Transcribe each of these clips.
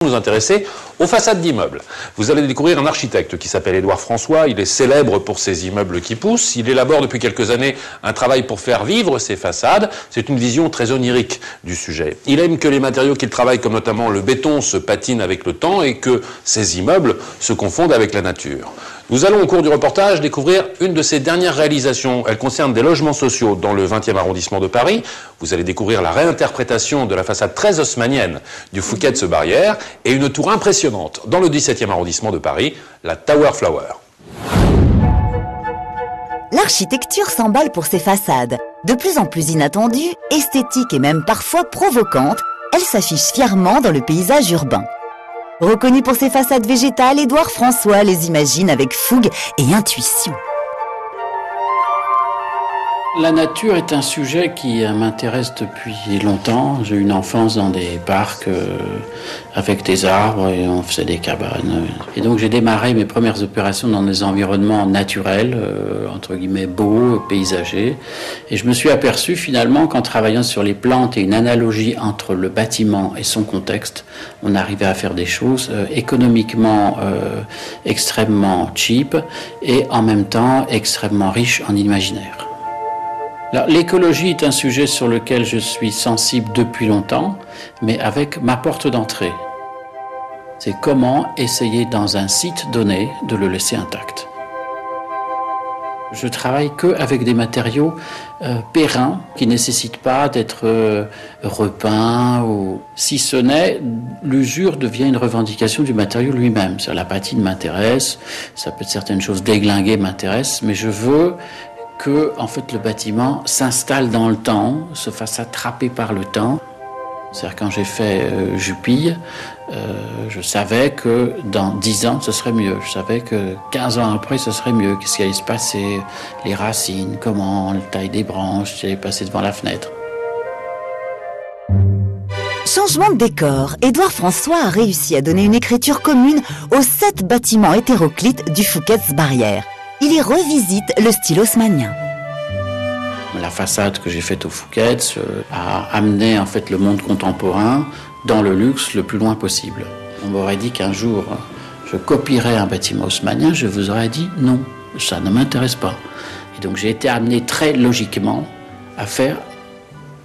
Nous intéresser aux façades d'immeubles. Vous allez découvrir un architecte qui s'appelle Édouard François. Il est célèbre pour ses immeubles qui poussent. Il élabore depuis quelques années un travail pour faire vivre ses façades. C'est une vision très onirique du sujet. Il aime que les matériaux qu'il travaille, comme notamment le béton, se patinent avec le temps et que ses immeubles se confondent avec la nature. Nous allons au cours du reportage découvrir une de ses dernières réalisations. Elle concerne des logements sociaux dans le 20e arrondissement de Paris. Vous allez découvrir la réinterprétation de la façade très haussmannienne du Fouquet's-Barrière et une tour impressionnante dans le 17e arrondissement de Paris, la Tower Flower. L'architecture s'emballe pour ses façades. De plus en plus inattendue, esthétique et même parfois provocante, elle s'affiche fièrement dans le paysage urbain. Reconnu pour ses façades végétales, Édouard François les imagine avec fougue et intuition. La nature est un sujet qui m'intéresse depuis longtemps. J'ai eu une enfance dans des parcs avec des arbres et on faisait des cabanes. Et donc j'ai démarré mes premières opérations dans des environnements naturels, entre guillemets beaux, paysagers. Et je me suis aperçu finalement qu'en travaillant sur les plantes et une analogie entre le bâtiment et son contexte, on arrivait à faire des choses économiquement extrêmement cheap et en même temps extrêmement riches en imaginaire. L'écologie est un sujet sur lequel je suis sensible depuis longtemps, mais avec ma porte d'entrée. C'est comment essayer dans un site donné de le laisser intact. Je travaille qu'avec des matériaux périns qui ne nécessitent pas d'être repeints ou si ce n'est, l'usure devient une revendication du matériau lui-même. La patine m'intéresse, ça peut être certaines choses déglinguées m'intéressent, mais je veux que en fait le bâtiment s'installe dans le temps, se fasse attraper par le temps. C'est-à-dire quand j'ai fait Jupille, je savais que dans 10 ans ce serait mieux. Je savais que 15 ans après ce serait mieux. Qu'est-ce qui allait se passer, les racines, comment, la taille des branches, qui allait passer devant la fenêtre. Changement de décor, Édouard François a réussi à donner une écriture commune aux 7 bâtiments hétéroclites du Fouquet's-Barrière. Il y revisite le style haussmannien. La façade que j'ai faite au Fouquet's a amené en fait le monde contemporain dans le luxe le plus loin possible. On m'aurait dit qu'un jour je copierais un bâtiment haussmannien, je vous aurais dit non, ça ne m'intéresse pas. Et donc j'ai été amené très logiquement à faire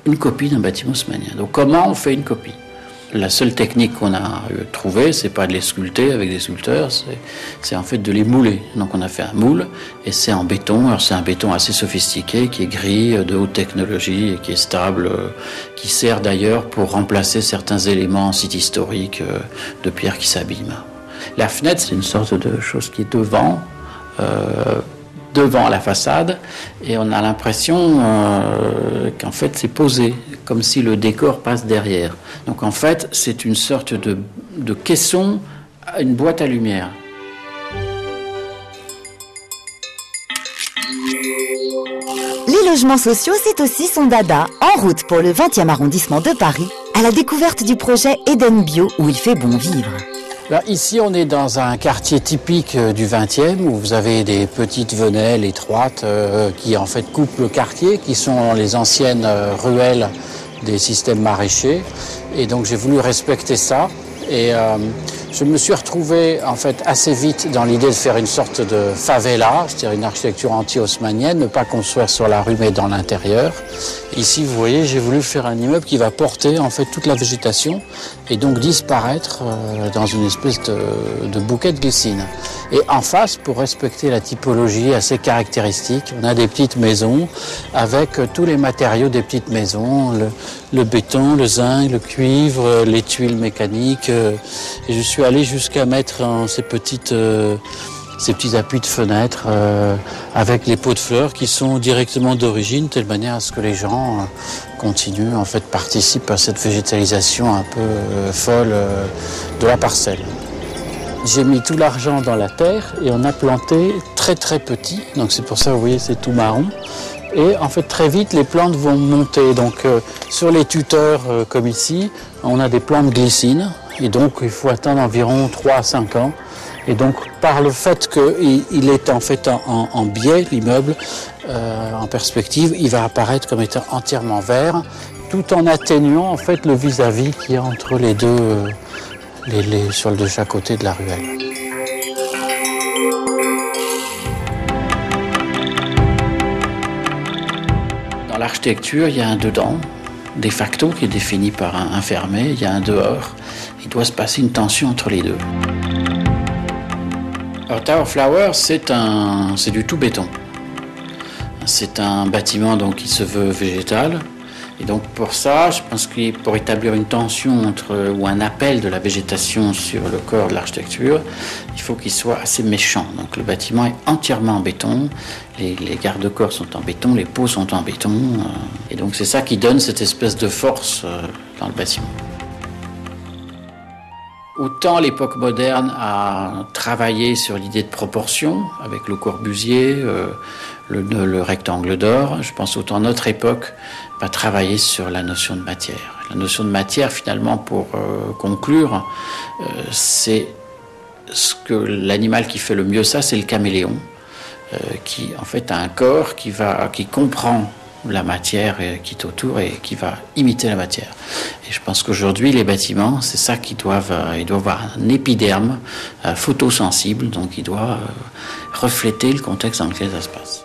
une copie d'un bâtiment haussmannien. Donc comment on fait une copie ? La seule technique qu'on a trouvée, c'est pas de les sculpter avec des sculpteurs, c'est en fait de les mouler. Donc on a fait un moule et c'est en béton. Alors c'est un béton assez sophistiqué qui est gris, de haute technologie et qui est stable, qui sert d'ailleurs pour remplacer certains éléments en site historique de pierre qui s'abîment. La fenêtre, c'est une sorte de chose qui est devant la façade et on a l'impression qu'en fait c'est posé, comme si le décor passe derrière. Donc en fait c'est une sorte de caisson, une boîte à lumière. Les logements sociaux, c'est aussi son dada, en route pour le 20e arrondissement de Paris, à la découverte du projet Eden Bio où il fait bon vivre. Là, ici, on est dans un quartier typique du 20e où vous avez des petites venelles étroites qui en fait coupent le quartier, qui sont les anciennes ruelles des systèmes maraîchers. Et donc j'ai voulu respecter ça. Et je me suis retrouvé en fait assez vite dans l'idée de faire une sorte de favela, c'est-à-dire une architecture anti-haussmannienne, ne pas construire sur la rue mais dans l'intérieur. Ici, vous voyez, j'ai voulu faire un immeuble qui va porter en fait toute la végétation et donc disparaître dans une espèce de bouquet de glycine. Et en face, pour respecter la typologie assez caractéristique, on a des petites maisons avec tous les matériaux des petites maisons, le béton, le zinc, le cuivre, les tuiles mécaniques. Et je suis allé jusqu'à mettre ces petits appuis de fenêtres avec les pots de fleurs qui sont directement d'origine, de telle manière à ce que les gens continuent, en fait, participent à cette végétalisation un peu folle de la parcelle. J'ai mis tout l'argent dans la terre et on a planté très très petit, donc c'est pour ça, vous voyez, c'est tout marron. Et en fait, très vite, les plantes vont monter. Donc, sur les tuteurs, comme ici, on a des plantes glycines. Et donc, il faut attendre environ 3 à 5 ans. Et donc, par le fait qu'il est en fait en biais, l'immeuble, en perspective, il va apparaître comme étant entièrement vert, tout en atténuant en fait le vis-à-vis qui est entre les sur de chaque côté de la ruelle. Dans l'architecture, il y a un dedans, de facto, qui est défini par un fermé, il y a un dehors. Il doit se passer une tension entre les deux. Alors, Tower Flower, c'est du tout béton. C'est un bâtiment donc, qui se veut végétal. Et donc pour ça, je pense que pour établir une tension ou un appel de la végétation sur le corps de l'architecture, il faut qu'il soit assez méchant. Donc le bâtiment est entièrement en béton, les garde-corps sont en béton, les pots sont en béton. Et donc c'est ça qui donne cette espèce de force dans le bâtiment. Autant l'époque moderne a travaillé sur l'idée de proportion, avec Le Corbusier, le rectangle d'or, je pense autant notre époque va travailler sur la notion de matière. La notion de matière, finalement, pour conclure, c'est ce que l'animal qui fait le mieux ça, c'est le caméléon, qui en fait a un corps qui comprend la matière qui est autour et qui va imiter la matière. Et je pense qu'aujourd'hui, les bâtiments, c'est ça qu'ils doivent avoir un épiderme photosensible, donc il doit refléter le contexte dans lequel ça se passe.